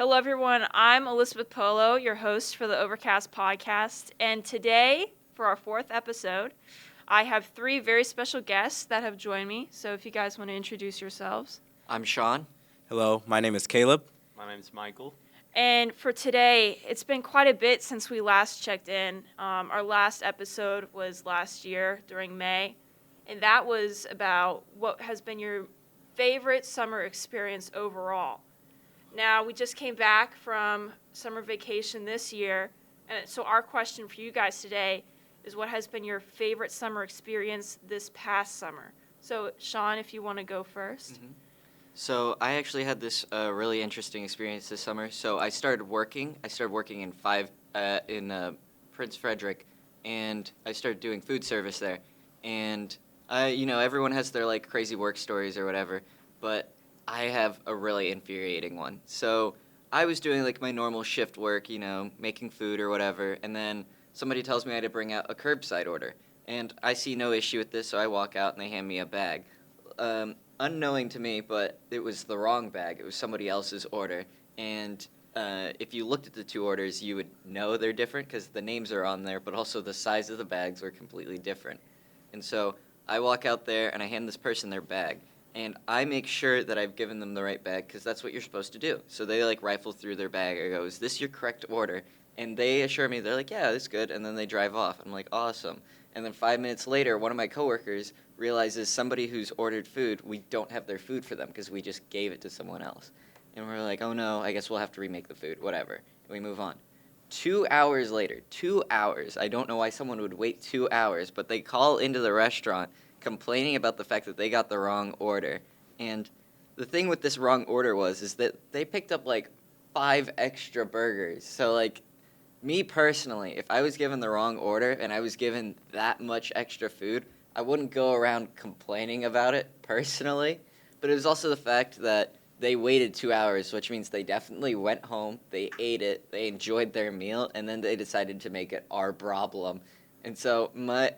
Hello, everyone. I'm Elizabeth Polo, your host for the Overcast podcast. And today, for our 4th episode, I have 3 very special guests that have joined me. So if you guys want to introduce yourselves. I'm Sean. Hello, my name is Caleb. My name's Michael. And for today, it's been quite a bit since we last checked in. Our last episode was last year during May. And that was about what has been your favorite summer experience overall. Now, we just came back from summer vacation this year, and so our question for you guys today is what has been your favorite summer experience this past summer? So, Sean, if you want to go first. Mm-hmm. So I actually had this really interesting experience this summer. So I started working. in Prince Frederick, and I started doing food service there. And everyone has their like crazy work stories or whatever, but I have a really infuriating one. So I was doing like my normal shift work, making food or whatever, and then somebody tells me I had to bring out a curbside order. And I see no issue with this, so I walk out and they hand me a bag. Unknowing to me, but it was the wrong bag. It was somebody else's order. And if you looked at the 2 orders, you would know they're different because the names are on there, but also the size of the bags were completely different. And so I walk out there and I hand this person their bag. And I make sure that I've given them the right bag because that's what you're supposed to do. So they like rifle through their bag. I go, is this your correct order? And they assure me, they're like, yeah, that's good. And then they drive off. I'm like, awesome. And then 5 minutes later, one of my coworkers realizes somebody who's ordered food, we don't have their food for them because we just gave it to someone else. And we're like, oh no, I guess we'll have to remake the food, whatever. And we move on. 2 hours later, 2 hours. I don't know why someone would wait 2 hours, but they call into the restaurant complaining about the fact that they got the wrong order. And the thing with this wrong order is that they picked up like 5 extra burgers. So like me personally, if I was given the wrong order and I was given that much extra food, I wouldn't go around complaining about it personally. But it was also the fact that they waited 2 hours, which means they definitely went home, they ate it, they enjoyed their meal, and then they decided to make it our problem. And so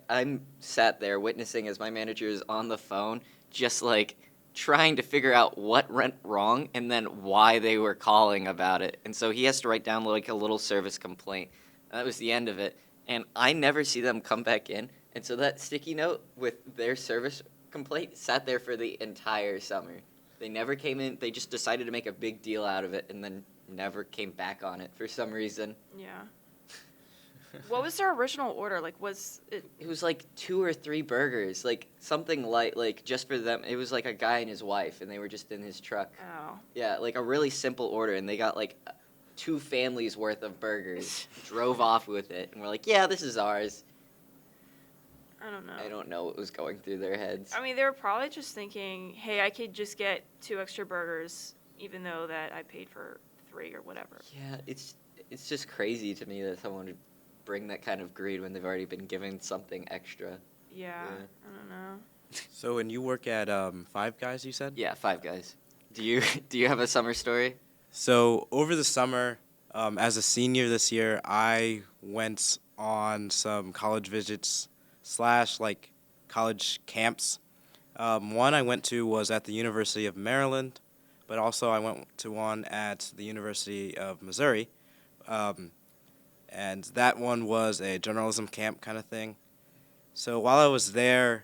I'm sat there witnessing as my manager is on the phone, just like trying to figure out what went wrong and then why they were calling about it. And so he has to write down like a little service complaint. That was the end of it. And I never see them come back in. And so that sticky note with their service complaint sat there for the entire summer. They never came in. They just decided to make a big deal out of it and then never came back on it for some reason. Yeah. What was their original order? Like, was it... It was like 2 or 3 burgers, like something like just for them. It was like a guy and his wife, and they were just in his truck. Oh. Yeah, like a really simple order, and they got like 2 families worth of burgers, drove off with it, and we're like, yeah, this is ours. I don't know. I don't know what was going through their heads. I mean, they were probably just thinking, hey, I could just get 2 extra burgers, even though that I paid for 3 or whatever. Yeah, it's just crazy to me that someone would bring that kind of greed when they've already been given something extra. Yeah. I don't know. So when you work at Five Guys, you said? Yeah, 5 Guys. Do you have a summer story? So over the summer, as a senior this year, I went on some college visits / like college camps. One I went to was at the University of Maryland, but also I went to one at the University of Missouri. And that one was a journalism camp kind of thing. So while I was there,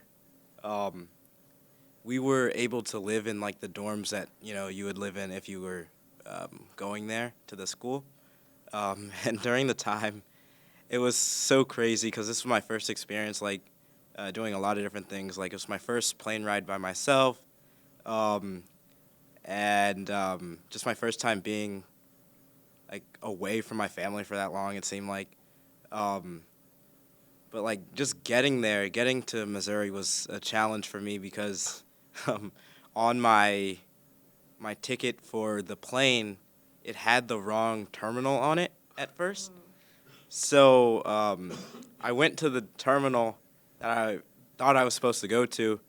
we were able to live in like the dorms that you would live in if you were going there to the school. And during the time, it was so crazy because this was my first experience like doing a lot of different things. Like it was my first plane ride by myself, and just my first time being like away from my family for that long, it seemed like. But like just getting to Missouri was a challenge for me because on my ticket for the plane, it had the wrong terminal on it at first. So I went to the terminal that I thought I was supposed to go to,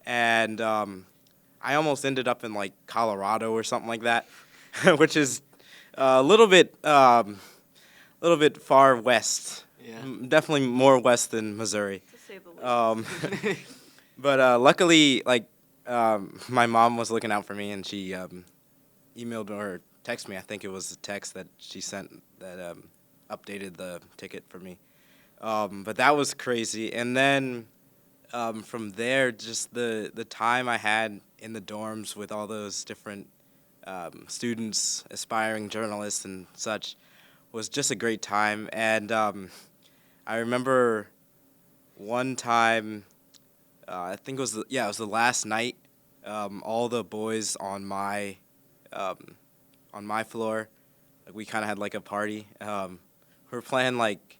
and I almost ended up in like Colorado or something like that, which is a little bit far west. Yeah. Definitely more west than Missouri. To say the least. But luckily, like my mom was looking out for me, and she emailed or text me. I think it was a text that she sent that updated the ticket for me. But that was crazy. And then from there, just the time I had in the dorms with all those different students, aspiring journalists and such, was just a great time. And I remember one time, I think it was it was the last night. All the boys on my floor, like, we kind of had like a party. We were playing like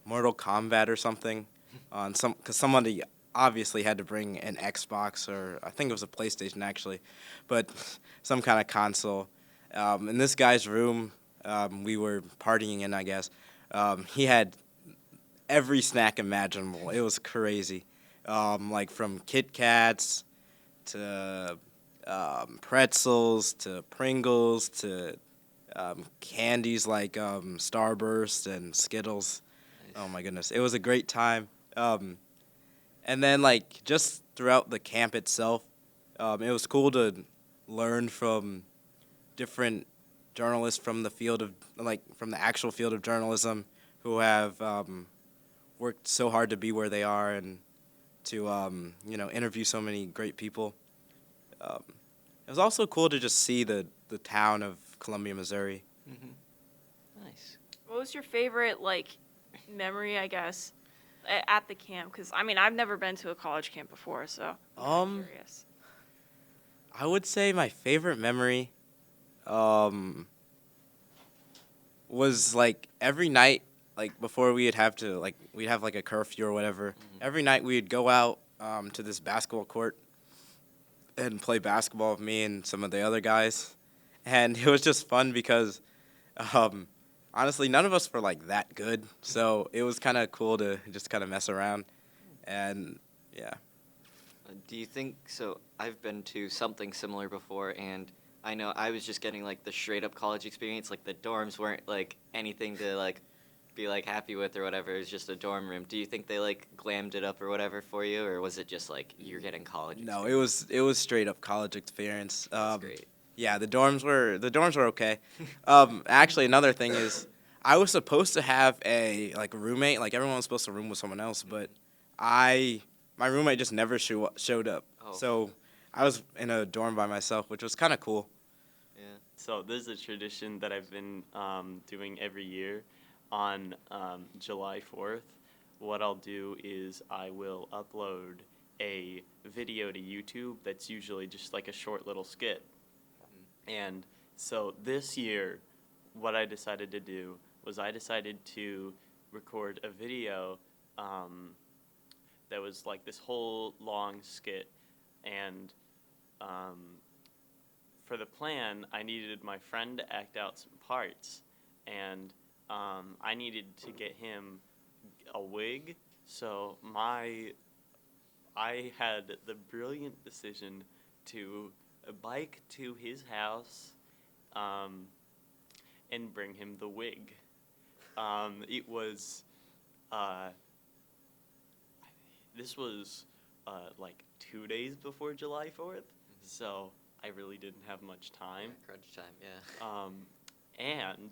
Mortal Kombat or something on because somebody obviously had to bring an Xbox, or I think it was a PlayStation actually, but some kind of console. In this guy's room, we were partying in, I guess. He had every snack imaginable. It was crazy. Like from Kit Kats to pretzels to Pringles to candies like Starburst and Skittles. Nice. Oh my goodness, it was a great time. And then like just throughout the camp itself, it was cool to learn from different journalists from the field of from the actual field of journalism who have worked so hard to be where they are and to interview so many great people. It was also cool to just see the town of Columbia, Missouri. Mm-hmm. Nice. What was your favorite memory, I guess, at the camp? Because I mean, I've never been to a college camp before, so I'm kinda curious. I would say my favorite memory was like every night, like before we'd have a curfew or whatever. Mm-hmm. Every night we'd go out to this basketball court and play basketball with me and some of the other guys. And it was just fun because honestly, none of us were like that good. So it was kind of cool to just kind of mess around. And yeah. Do you think so? I've been to something similar before, and I know I was just getting like the straight up college experience. Like the dorms weren't like anything to like be like happy with or whatever. It was just a dorm room. Do you think they like glammed it up or whatever for you, or was it just like you're getting college? No, experience? it was straight up college experience. That's great. Yeah, the dorms were okay. Actually, another thing is, I was supposed to have a roommate. Like everyone was supposed to room with someone else, but my roommate just never showed up. Oh. So I was in a dorm by myself, which was kind of cool. Yeah. So this is a tradition that I've been doing every year. On July 4th, what I'll do is I will upload a video to YouTube that's usually just like a short little skit. And so this year, what I decided to do was I decided to record a video that was like this whole long skit. And for the plan, I needed my friend to act out some parts. And I needed to get him a wig. So I had the brilliant decision to bike to his house and bring him the wig. It was this was like 2 days before July 4th, so I really didn't have much time. Crunch time, yeah. And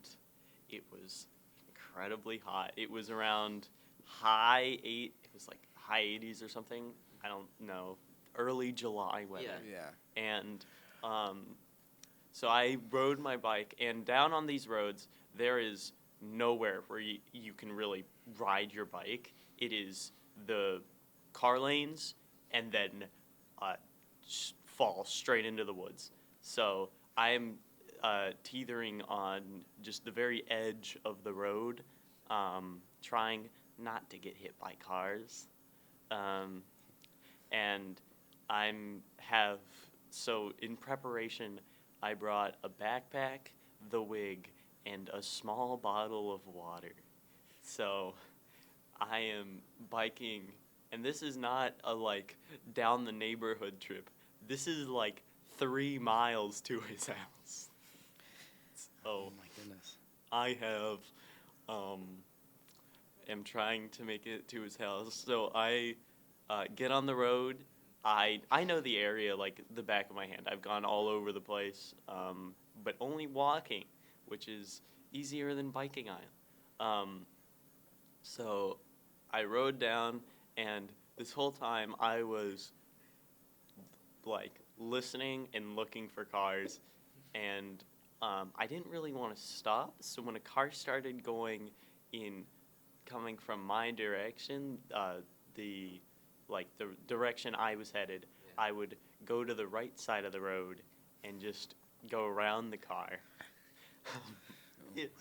it was incredibly hot. It was around high 80s or something. I don't know. Early July weather. Yeah. Yeah. And so I rode my bike, and down on these roads, there is nowhere where you can really ride your bike. It is the car lanes and then fall straight into the woods. So I'm teetering on just the very edge of the road, trying not to get hit by cars. And so in preparation, I brought a backpack, the wig, and a small bottle of water. So I am biking, and this is not a down the neighborhood trip. This is 3 miles to his house. Oh So my goodness. I have am trying to make it to his house. So I get on the road. I know the area like the back of my hand. I've gone all over the place. but only walking, which is easier than biking. So I rode down, and this whole time I was like listening and looking for cars, and I didn't really want to stop. So when a car started coming from my direction, the direction I was headed, Yeah. I would go to the right side of the road and just go around the car. It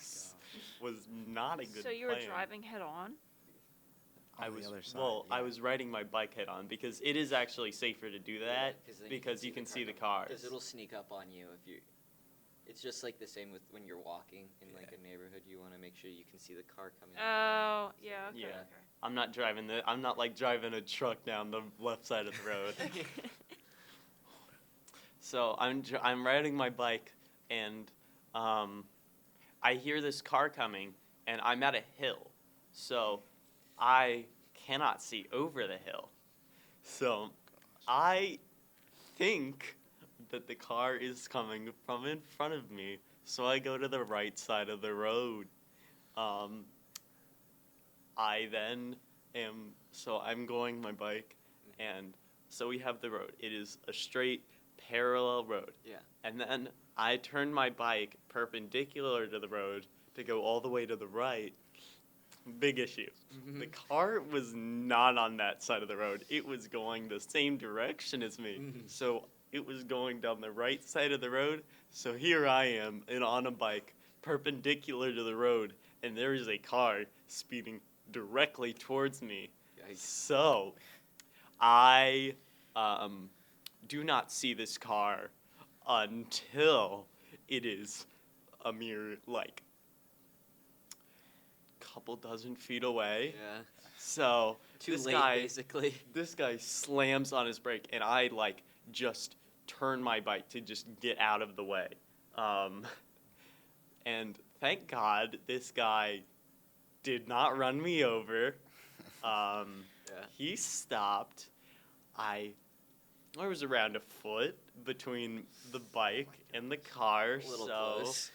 was not a good So you were plan. driving head on? I On the was other side, I yeah. was riding my bike head on because it is actually safer to do that then because you can see the cars. Because it'll sneak up on you if you. It's just like the same with when you're walking in like a neighborhood. You want to make sure you can see the car coming. Oh, yeah, okay, Yeah. okay. I'm not driving like driving a truck down the left side of the road. So I'm riding my bike, and I hear this car coming, and I'm at a hill, so I cannot see over the hill. So I think that the car is coming from in front of me, so I go to the right side of the road. I'm going my bike, and so we have the road. It is a straight parallel road. Yeah. And then I turn my bike perpendicular to the road to go all the way to the right. Big issue. The car was not on that side of the road. It was going the same direction as me. So it was going down the right side of the road. So here I am on a bike perpendicular to the road, and there is a car speeding directly towards me. Yikes. So I do not see this car until it is a mere couple dozen feet away. Yeah. So Too this late, guy basically. this guy slams on his brake, and I just turn my bike to just get out of the way. And thank God this guy did not run me over. Yeah. He stopped. There was around a foot between the bike and the car, A little so close.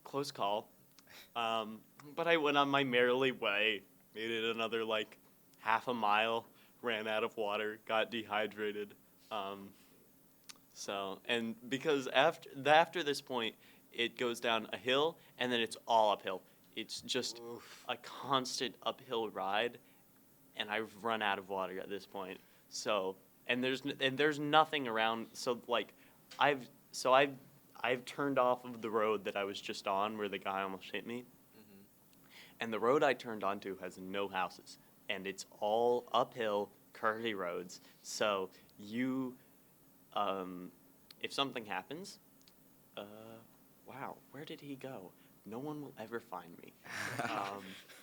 close call. But I went on my merrily way, made it another half a mile, ran out of water, got dehydrated. And because after this point, it goes down a hill, and then it's all uphill. It's just Oof. a constant uphill ride, and I've run out of water at this point. So, and there's nothing around. So I've turned off of the road that I was just on, where the guy almost hit me. And the road I turned onto has no houses, and it's all uphill, curvy roads. So if something happens, wow, where did he go? No one will ever find me.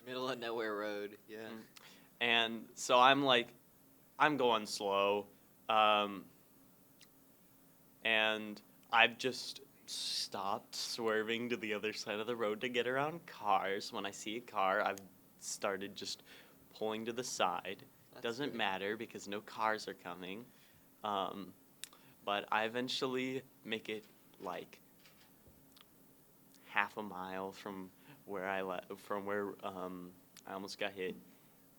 Middle of nowhere road. Yeah. And so I'm going slow, and I've just stopped swerving to the other side of the road to get around cars. When I see a car, I've started just pulling to the side. That's Doesn't good. matter because no cars are coming. But I eventually make it half a mile from where I almost got hit,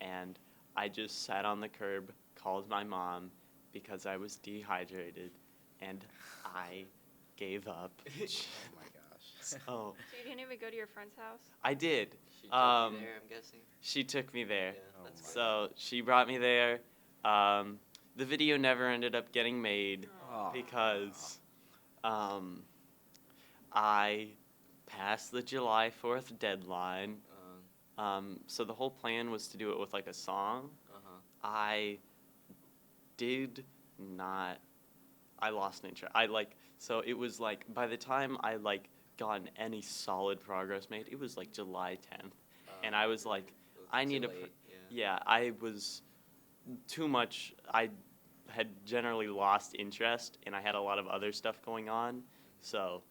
and I just sat on the curb, called my mom because I was dehydrated, and I gave up. Oh my gosh. So So you didn't even go to your friend's house? I did. She took you there, I'm guessing. She took me there. Yeah, Oh that's my good. So she brought me there. The video never ended up getting made Aw. because I passed the July 4th deadline. So the whole plan was to do it with a song. I did not. I lost interest. So it was by the time I gotten any solid progress made, it was July 10th, and I was I need to. to. Yeah, I was too much. I had generally lost interest, and I had a lot of other stuff going on. So,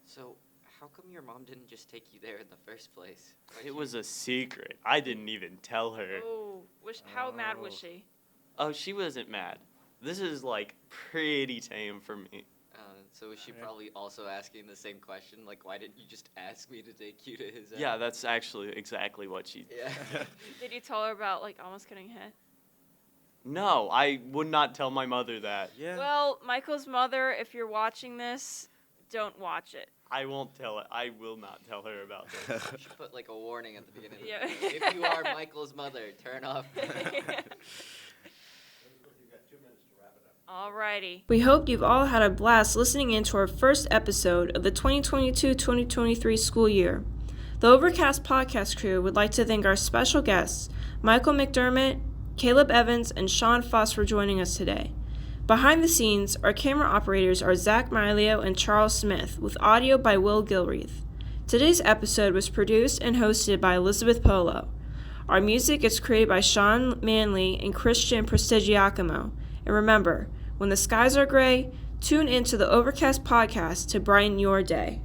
So, how come your mom didn't just take you there in the first place? it was a secret. I didn't even tell her. Oh, how mad was Oh. she? Oh, she wasn't mad. This is pretty tame for me. So was she probably also asking the same question? Like, why didn't you just ask me to take you to his house? Yeah, that's actually exactly what she. Yeah. Did you tell her about like almost getting hit? No, I would not tell my mother that. Yeah. Well, Michael's mother, if you're watching this, don't watch it. I won't tell it. I will not tell her about this. You should put like a warning at the beginning. Of Yeah. the video. If you are Michael's mother, turn off. Alrighty. We hope you've all had a blast listening in to our first episode of the 2022-2023 school year. The Overcast podcast crew would like to thank our special guests, Michael McDermott, Caleb Evans, and Sean Foss for joining us today. Behind the scenes, our camera operators are Zach Milio and Charles Smith, with audio by Will Gilreath. Today's episode was produced and hosted by Elizabeth Polo. Our music is created by Sean Manley and Christian Prestigiacomo. And remember, when the skies are gray, tune into the Overcast podcast to brighten your day.